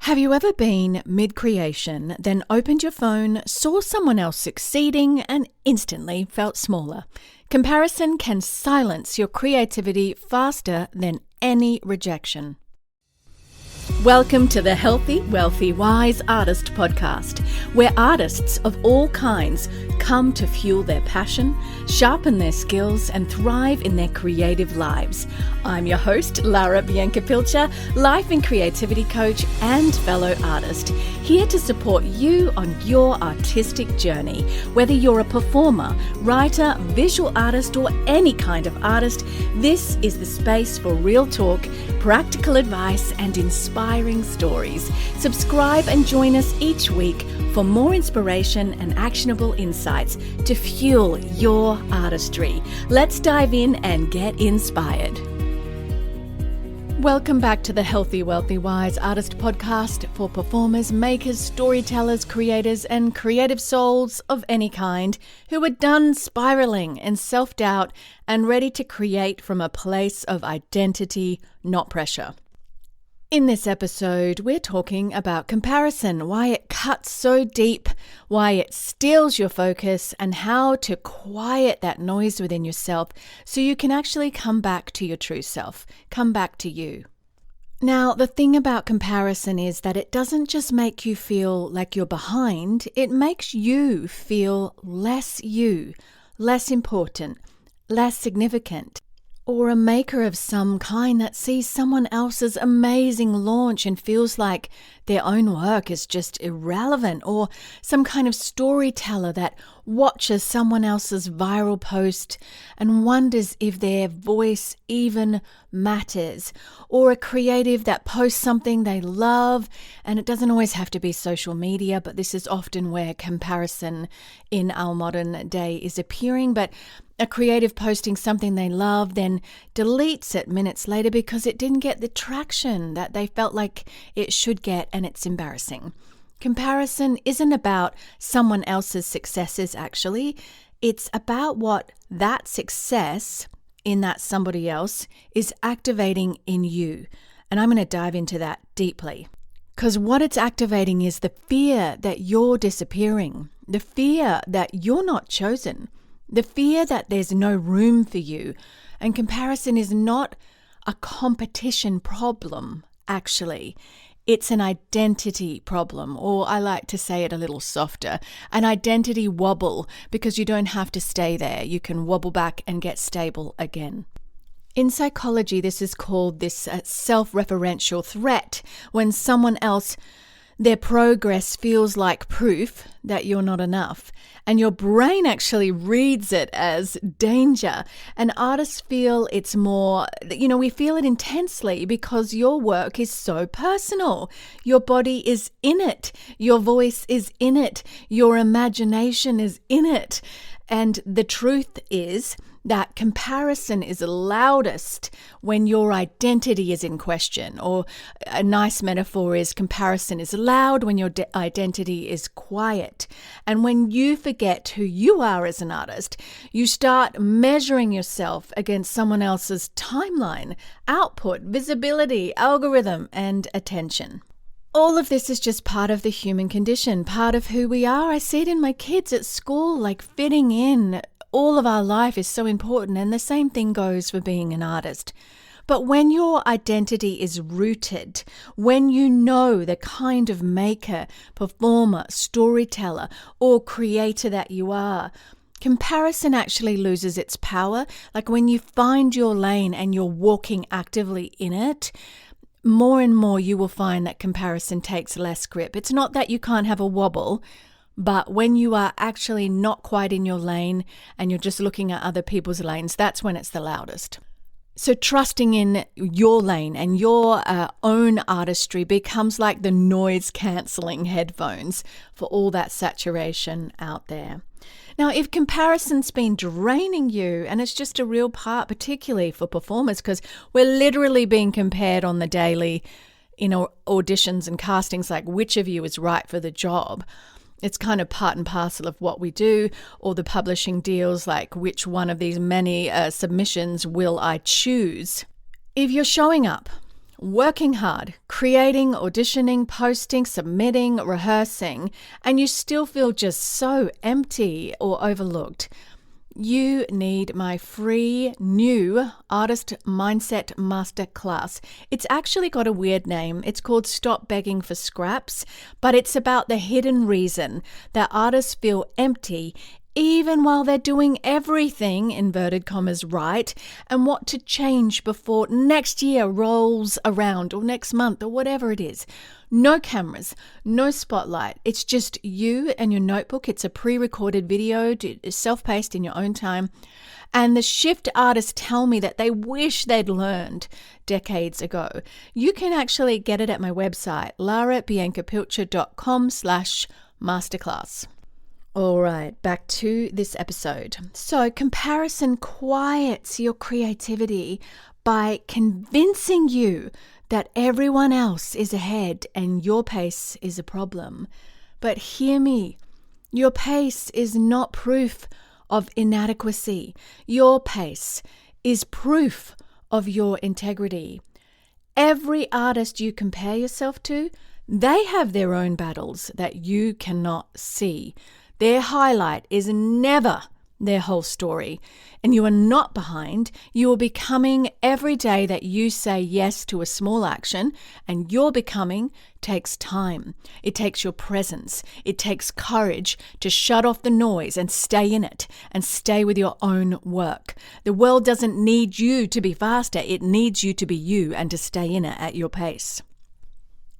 Have you ever been mid-creation, then opened your phone, saw someone else succeeding, and instantly felt smaller? Comparison can silence your creativity faster than any rejection. Welcome to the Healthy, Wealthy, Wise Artist podcast, where artists of all kinds come to fuel their passion, sharpen their skills, and thrive in their creative lives. I'm your host, Lara Bianca-Pilcher, life and creativity coach and fellow artist, here to support you on your artistic journey. Whether you're a performer, writer, visual artist, or any kind of artist, this is the space for real talk, practical advice, and inspiring stories. Subscribe and join us each week for more inspiration and actionable insights to fuel your artistry. Let's dive in and get inspired. Welcome back to the Healthy, Wealthy, Wise Artist podcast for performers, makers, storytellers, creators, and creative souls of any kind who are done spiraling in self-doubt and ready to create from a place of identity, not pressure. In this episode, we're talking about comparison, why it cuts so deep, why it steals your focus, and how to quiet that noise within yourself so you can actually come back to your true self, come back to you. Now, the thing about comparison is that it doesn't just make you feel like you're behind, it makes you feel less important, less significant, or a maker of some kind that sees someone else's amazing launch and feels like their own work is just irrelevant, or some kind of storyteller that watches someone else's viral post and wonders if their voice even matters, or a creative that posts something they love, and it doesn't always have to be social media, but this is often where comparison in our modern day is appearing, but a creative posting something they love, then deletes it minutes later because it didn't get the traction that they felt like it should get, and it's embarrassing. Comparison isn't about someone else's successes, actually. It's about what that success in that somebody else is activating in you. And I'm going to dive into that deeply. Because what it's activating is the fear that you're disappearing, the fear that you're not chosen, the fear that there's no room for you. And comparison is not a competition problem, actually. It's an identity problem, or I like to say it a little softer, an identity wobble, because you don't have to stay there. You can wobble back and get stable again. In psychology, this is called this self-referential threat, when someone else, their progress feels like proof that you're not enough. And your brain actually reads it as danger. And artists feel it's more, we feel it intensely because your work is so personal. Your body is in it. Your voice is in it. Your imagination is in it. And the truth is that comparison is loudest when your identity is in question, or a nice metaphor is comparison is loud when your identity is quiet. And when you forget who you are as an artist, you start measuring yourself against someone else's timeline, output, visibility, algorithm, and attention. All of this is just part of the human condition, part of who we are. I see it in my kids at school, like fitting in. All of our life is so important, and the same thing goes for being an artist. But when your identity is rooted, when you know the kind of maker, performer, storyteller, or creator that you are, comparison actually loses its power. Like when you find your lane and you're walking actively in it, more and more you will find that comparison takes less grip. It's not that you can't have a wobble, but when you are actually not quite in your lane and you're just looking at other people's lanes, that's when it's the loudest. So trusting in your lane and your own artistry becomes like the noise-cancelling headphones for all that saturation out there. Now, if comparison's been draining you, and it's just a real part, particularly for performers, because we're literally being compared on the daily in auditions and castings, like which of you is right for the job. It's kind of part and parcel of what we do, or the publishing deals, like which one of these many submissions will I choose? If you're showing up working hard, creating, auditioning, posting, submitting, rehearsing, and you still feel just so empty or overlooked, you need my free new Artist Mindset Masterclass. It's actually got a weird name. It's called Stop Begging for Scraps, but it's about the hidden reason that artists feel empty even while they're doing everything, inverted commas, right, and what to change before next year rolls around or next month or whatever it is. No cameras, no spotlight. It's just you and your notebook. It's a pre-recorded video, self-paced in your own time. And the shift artists tell me that they wish they'd learned decades ago. You can actually get it at my website, larabiancapilcher.com/masterclass. All right, back to this episode. So comparison quiets your creativity by convincing you that everyone else is ahead and your pace is a problem. But hear me, your pace is not proof of inadequacy. Your pace is proof of your integrity. Every artist you compare yourself to, they have their own battles that you cannot see. Their highlight is never their whole story. And you are not behind. You are becoming every day that you say yes to a small action, and your becoming takes time. It takes your presence. It takes courage to shut off the noise and stay in it and stay with your own work. The world doesn't need you to be faster. It needs you to be you and to stay in it at your pace.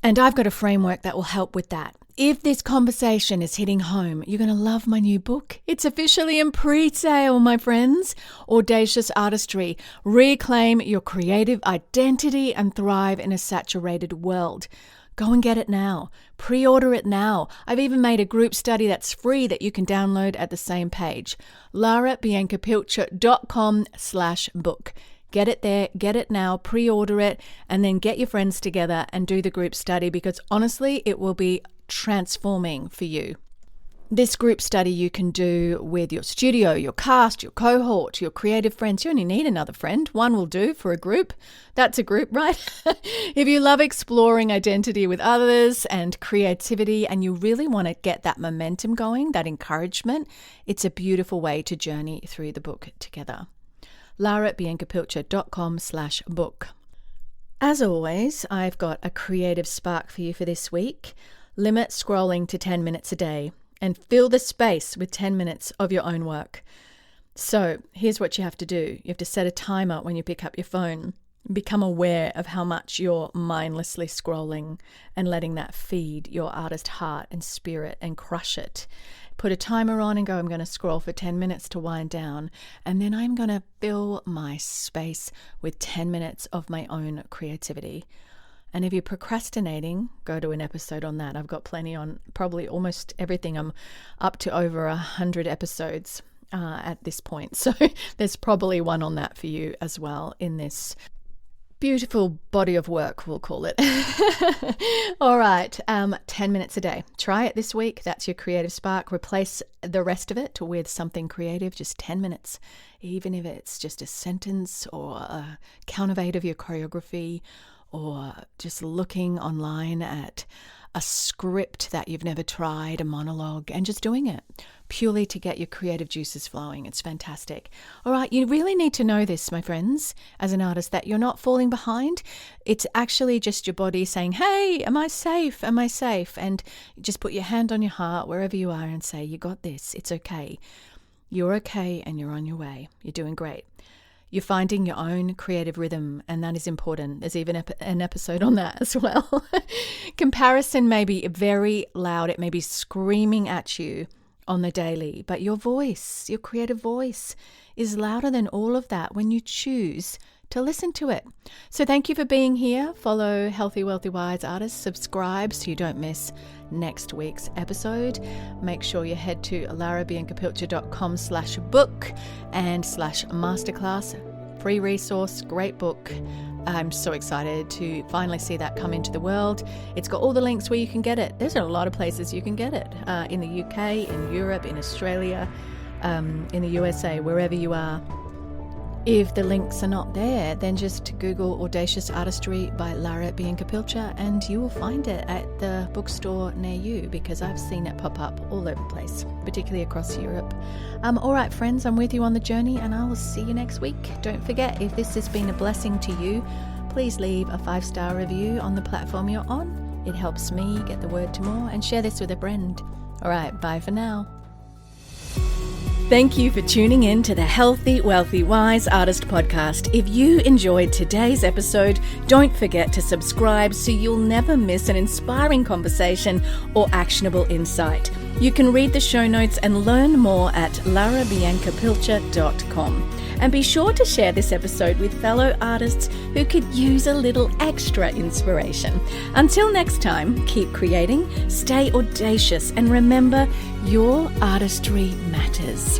And I've got a framework that will help with that. If this conversation is hitting home, you're going to love my new book. It's officially in pre-sale, my friends. Audacious Artistry. Reclaim your creative identity and thrive in a saturated world. Go and get it now. Pre-order it now. I've even made a group study that's free that you can download at the same page. larabiancapilcher.com/book. Get it there, get it now, pre-order it, and then get your friends together and do the group study, because honestly, it will be transforming for you. This group study you can do with your studio, your cast, your cohort, your creative friends. You only need another friend. One will do for a group. That's a group, right? If you love exploring identity with others and creativity, and you really want to get that momentum going, that encouragement, it's a beautiful way to journey through the book together. larabiancapilcher.com/book. As always, I've got a creative spark for you for this week. Limit scrolling to 10 minutes a day and fill the space with 10 minutes of your own work. So here's what you have to do. You have to set a timer when you pick up your phone. Become aware of how much you're mindlessly scrolling and letting that feed your artist heart and spirit and crush it. Put a timer on and go, I'm going to scroll for 10 minutes to wind down. And then I'm going to fill my space with 10 minutes of my own creativity. And if you're procrastinating, go to an episode on that. I've got plenty on probably almost everything. I'm up to over 100 episodes at this point. So there's probably one on that for you as well in this beautiful body of work, we'll call it. All right, 10 minutes a day. Try it this week. That's your creative spark. Replace the rest of it with something creative, just 10 minutes. Even if it's just a sentence or a count of 8 of your choreography, or just looking online at a script that you've never tried, a monologue, and just doing it purely to get your creative juices flowing. It's fantastic. All right, you really need to know this, my friends, as an artist, that you're not falling behind. It's actually just your body saying, hey, am I safe? Am I safe? And just put your hand on your heart wherever you are and say, you got this. It's okay. You're okay and you're on your way. You're doing great. You're finding your own creative rhythm, and that is important. There's even an episode on that as well. Comparison may be very loud. It may be screaming at you on the daily, but your voice, your creative voice, is louder than all of that when you choose to listen to it. So thank you for being here. Follow Healthy, Wealthy, Wise Artists. Subscribe so you don't miss next week's episode. Make sure you head to larabiancapilcher.com/book and /masterclass. Free resource, great book. I'm so excited to finally see that come into the world. It's got all the links where you can get it. There's a lot of places you can get it. In the UK, in Europe, in Australia, in the USA, wherever you are. If the links are not there, then just Google Audacious Artistry by Lara Bianca Pilcher and you will find it at the bookstore near you, because I've seen it pop up all over the place, particularly across Europe. All right, friends, I'm with you on the journey and I will see you next week. Don't forget, if this has been a blessing to you, please leave a 5-star review on the platform you're on. It helps me get the word to more, and share this with a friend. All right, bye for now. Thank you for tuning in to the Healthy, Wealthy, Wise Artist podcast. If you enjoyed today's episode, don't forget to subscribe so you'll never miss an inspiring conversation or actionable insight. You can read the show notes and learn more at larabiancapilcher.com. And be sure to share this episode with fellow artists who could use a little extra inspiration. Until next time, keep creating, stay audacious, and remember, your artistry matters.